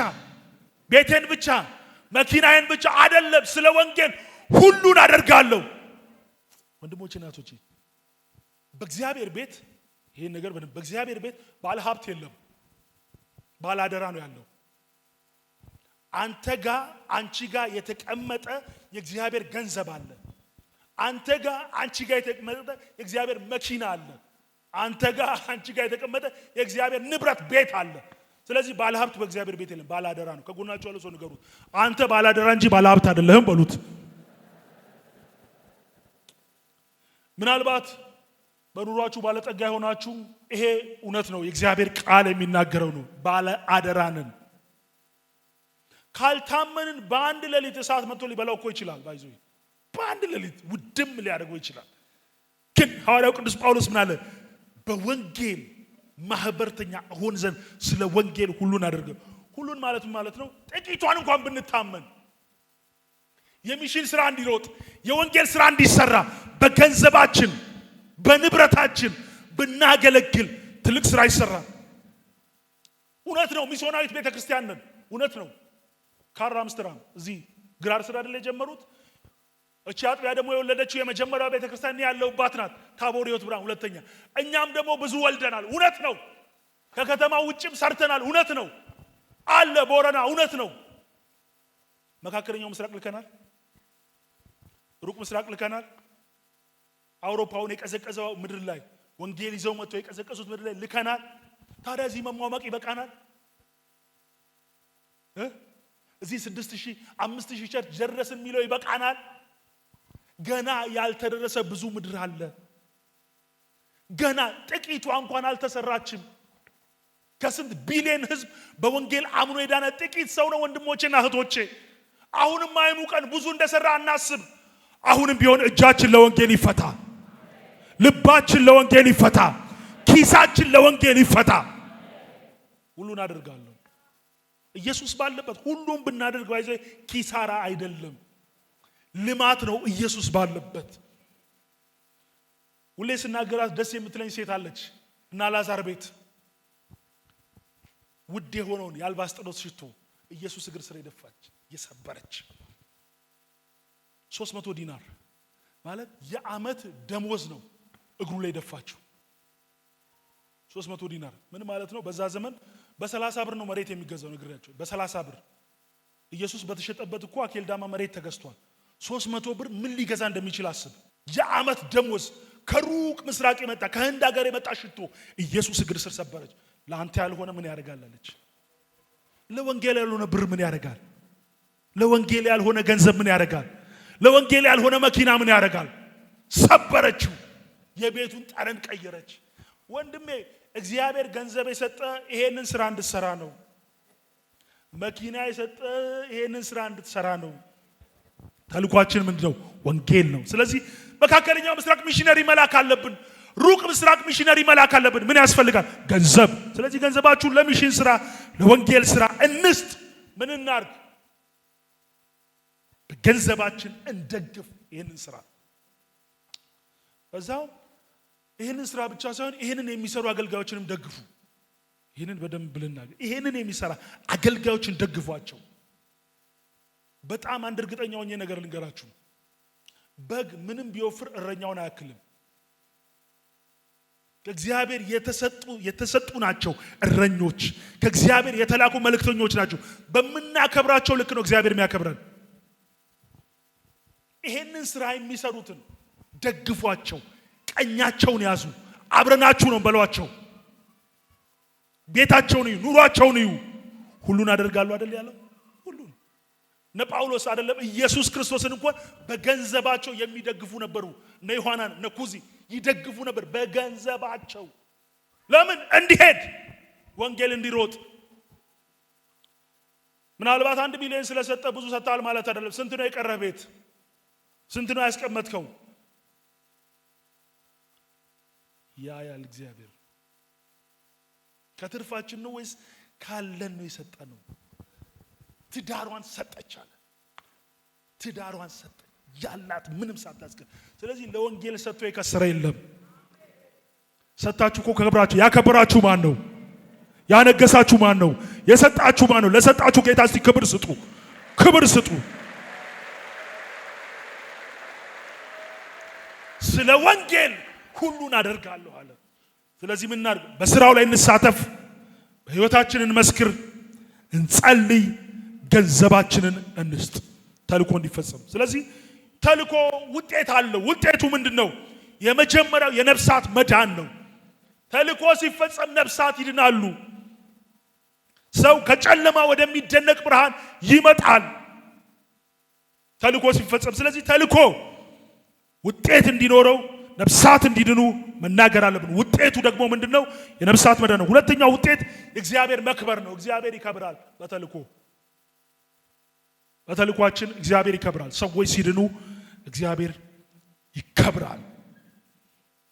ቤቴን ብቻ፣ መኪናዬን ብቻ አይደለም። ስለ ወንጌል ሁሉን አደርጋለሁ። ወንድሞቼ እናቶቼ፣ በእግዚአብሔር ቤት ይሄን ነገር በእግዚአብሔር ቤት ባለ ሀብት የለም፣ ባለ አደራ ነው ያለው። አንተ ጋር አንቺ ጋር የተቀመጠ የእግዚአብሔር ገንዘብ አለ። አንተ ጋር አንቺ ጋር የተቀመጠ የእግዚአብሔር መኪና አለ። አንተ ጋር አንቺ ጋር የተቀመጠ የእግዚአብሔር ንብረት ቤት አለ። ስለዚህ ባለ ሀብት በእግዚአብሔር ቤት የለም፣ ባለ አደራ ነው። ከጎናችሁ ያለው ሰው ንገሩት፣ አንተ ባለ አደራ እንጂ ባለ ሀብት አይደለህም በሉት። ምናልባት በኑሯችሁ ባለጠጋ የሆናችሁ ይሄ እውነት ነው፣ የእግዚአብሔር ቃል የሚናገረው ነው። ባለ አደራ ነን። ካልታመንን በአንድ ሌሊት እሳት መጥቶ ሊበላው እኮ ይችላል። ባይዞ በአንድ ሌሊት ውድም ሊያደርገው ይችላል። ግን ሐዋርያው ቅዱስ ጳውሎስ ምን አለ? በወንጌል ማህበርተኛ ሆን ዘንድ ስለ ወንጌል ሁሉን አደረገ። ሁሉን ማለት ነው ጥቂቷን እንኳን ብንታመን የሚሽን ስራ እንዲሮጥ የወንጌል ስራ እንዲሰራ በገንዘባችን በንብረታችን ብናገለግል ትልቅ ስራ ይሰራል። እውነት ነው። ሚስዮናዊት ቤተክርስቲያን ነን። እውነት ነው። ካራ አምስተርዳም እዚህ ግራር ስራ አይደል የጀመሩት? እቺ አጥቢያ ደግሞ የወለደችው የመጀመሪያው ቤተክርስቲያን ያለውባት ናት፣ ታቦር ሕይወት ብርሃን ሁለተኛ። እኛም ደግሞ ብዙ ወልደናል። እውነት ነው። ከከተማው ውጭም ሰርተናል። እውነት ነው። አለ ቦረና። እውነት ነው። መካከለኛው ምስራቅ ልከናል። ሩቅ ምስራቅ ልከናል። አውሮፓውን የቀዘቀዘው ምድር ላይ ወንጌል ይዘው መጥተው የቀዘቀዙት ምድር ላይ ልከናል። ታዲያ እዚህ መሟሟቅ ይበቃናል? እዚህ 6000 5000 ቸርች ደረስን የሚለው ይበቃናል? ገና ያልተደረሰ ብዙ ምድር አለ። ገና ጥቂቷ እንኳን አልተሰራችም። ከስንት ቢሊየን ህዝብ በወንጌል አምኖ የዳነ ጥቂት ሰው ነው። ወንድሞቼና እህቶቼ አሁንም አይሙቀን፣ ብዙ እንደሰራ አናስብ። አሁንም ቢሆን እጃችን ለወንጌል ይፈታ፣ ልባችን ለወንጌል ይፈታ፣ ኪሳችን ለወንጌል ይፈታ። ሁሉን አደርጋለሁ። ኢየሱስ ባለበት ሁሉም ብናደርግ ባይዘ ኪሳራ አይደለም፣ ልማት ነው። ኢየሱስ ባለበት ሁሌ ስናገራት ደስ የምትለኝ ሴት አለች እና ላዛር ቤት ውድ የሆነውን የአልባስጥሮስ ሽቶ ኢየሱስ እግር ስር የደፋች የሰበረች 300 ዲናር ማለት የዓመት ደሞዝ ነው እግሩ ላይ ደፋችው። 300 ዲናር ምን ማለት ነው? በዛ ዘመን በ30 ብር ነው መሬት የሚገዛው። ነግሬያቸው በ30 ብር ኢየሱስ በተሸጠበት እኮ አኬልዳማ መሬት ተገዝቷል። 300 ብር ምን ሊገዛ እንደሚችል አስብ። የዓመት ደሞዝ ከሩቅ ምስራቅ የመጣ ከህንድ ሀገር የመጣ ሽቶ ኢየሱስ እግር ስር ሰበረች። ለአንተ ያልሆነ ምን ያደርጋል አለች። ለወንጌል ያልሆነ ብር ምን ያደርጋል? ለወንጌል ያልሆነ ገንዘብ ምን ያደርጋል? ለወንጌል ያልሆነ መኪና ምን ያደርጋል? ሰበረችው። የቤቱን ጠረን ቀየረች። ወንድሜ እግዚአብሔር ገንዘብ የሰጠ ይሄንን ስራ እንድትሰራ ነው። መኪና የሰጠ ይሄንን ስራ እንድትሰራ ነው። ተልኳችን ምንድነው? ወንጌል ነው። ስለዚህ መካከለኛው ምስራቅ ሚሽነሪ መላክ አለብን። ሩቅ ምስራቅ ሚሽነሪ መላክ አለብን። ምን ያስፈልጋል? ገንዘብ። ስለዚህ ገንዘባችሁን ለሚሽን ስራ፣ ለወንጌል ስራ እንስጥ። ምን እናርግ? በገንዘባችን እንደግፍ ይሄንን ስራ። በዛው ይሄንን ስራ ብቻ ሳይሆን ይሄንን የሚሰሩ አገልጋዮችንም ደግፉ። ይሄንን በደንብ ብለናል። ይሄንን የሚሰራ አገልጋዮችን ደግፏቸው። በጣም አንድ እርግጠኛ ሆኜ ነገር ልንገራችሁ፣ በግ ምንም ቢወፍር እረኛውን አያክልም። ከእግዚአብሔር የተሰጡ ናቸው እረኞች። ከእግዚአብሔር የተላኩ መልእክተኞች ናቸው። በመናከብራቸው ልክ ነው እግዚአብሔር የሚያከብረን። ይሄንን ስራ የሚሰሩትን ደግፏቸው፣ ቀኛቸውን ያዙ። አብረናችሁ ነው በሏቸው። ቤታቸውን እዩ፣ ኑሯቸውን እዩ። ሁሉን አደርጋለሁ አይደል ያለው? ሁሉን እነ ጳውሎስ አይደለም ኢየሱስ ክርስቶስን እንኳን በገንዘባቸው የሚደግፉ ነበሩ። እነ ዮሐናን እነ ኩዚ ይደግፉ ነበር በገንዘባቸው። ለምን? እንዲሄድ ወንጌል እንዲሮጥ። ምናልባት 1 ሚሊዮን ስለሰጠ ብዙ ሰጣል ማለት አይደለም። ስንት ነው የቀረህ ቤት? ስንት ነው ያስቀመጥከው? ያያል እግዚአብሔር። ከትርፋችን ነው ወይስ ካለን ነው የሰጠነው? ትዳሯን ሰጠች አለ። ትዳሯን ሰጠች ያላት ምንም ሳታስቀር። ስለዚህ ለወንጌል ሰጥቶ የከሰረ የለም። ሰጣችሁ እኮ ከክብራችሁ። ያከበራችሁ ማን ነው? ያነገሳችሁ ማን ነው? የሰጣችሁ ማን ነው? ለሰጣችሁ ጌታ እስቲ ክብር ስጡ፣ ክብር ስጡ። ስለ ወንጌል ሁሉን አደርጋለሁ አለ። ስለዚህ ምን እናድርግ? በስራው ላይ እንሳተፍ፣ በህይወታችን እንመስክር፣ እንጸልይ፣ ገንዘባችንን እንስጥ ተልኮ እንዲፈጸም። ስለዚህ ተልኮ ውጤት አለው። ውጤቱ ምንድነው? የመጀመሪያው የነፍሳት መዳን ነው። ተልኮ ሲፈጸም ነፍሳት ይድናሉ። ሰው ከጨለማ ወደሚደነቅ ብርሃን ይመጣል ተልኮ ሲፈጸም። ስለዚህ ተልኮ ውጤት እንዲኖረው ነፍሳት እንዲድኑ መናገር አለብን። ውጤቱ ደግሞ ምንድነው? የነፍሳት መዳን ነው። ሁለተኛው ውጤት እግዚአብሔር መክበር ነው። እግዚአብሔር ይከብራል በተልኮ። በተልኳችን እግዚአብሔር ይከብራል። ሰዎች ሲድኑ እግዚአብሔር ይከብራል።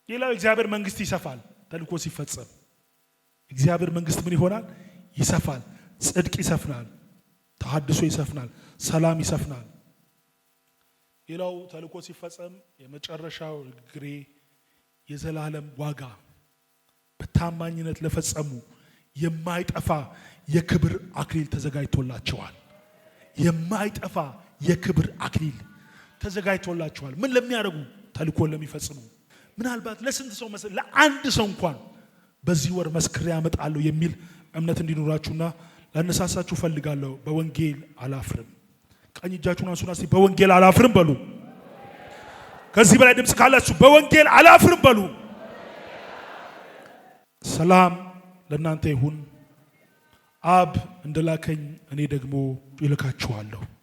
ሌላው እግዚአብሔር መንግስት ይሰፋል። ተልኮ ሲፈጸም እግዚአብሔር መንግስት ምን ይሆናል? ይሰፋል። ጽድቅ ይሰፍናል፣ ተሐድሶ ይሰፍናል፣ ሰላም ይሰፍናል። ሌላው ተልኮ ሲፈጸም የመጨረሻው ግሬ የዘላለም ዋጋ በታማኝነት ለፈጸሙ የማይጠፋ የክብር አክሊል ተዘጋጅቶላቸዋል። የማይጠፋ የክብር አክሊል ተዘጋጅቶላቸዋል። ምን ለሚያደርጉ? ተልኮን ለሚፈጽሙ። ምናልባት ለስንት ሰው መስል ለአንድ ሰው እንኳን በዚህ ወር መስክሬ ያመጣለሁ የሚል እምነት እንዲኖራችሁና ላነሳሳችሁ ፈልጋለሁ። በወንጌል አላፍርም። ቀኝ እጃችሁን አንሱና እስቲ በወንጌል አላፍርም በሉ። ከዚህ በላይ ድምጽ ካላችሁ በወንጌል አላፍርም በሉ። ሰላም ለእናንተ ይሁን። አብ እንደላከኝ እኔ ደግሞ ይልካችኋለሁ።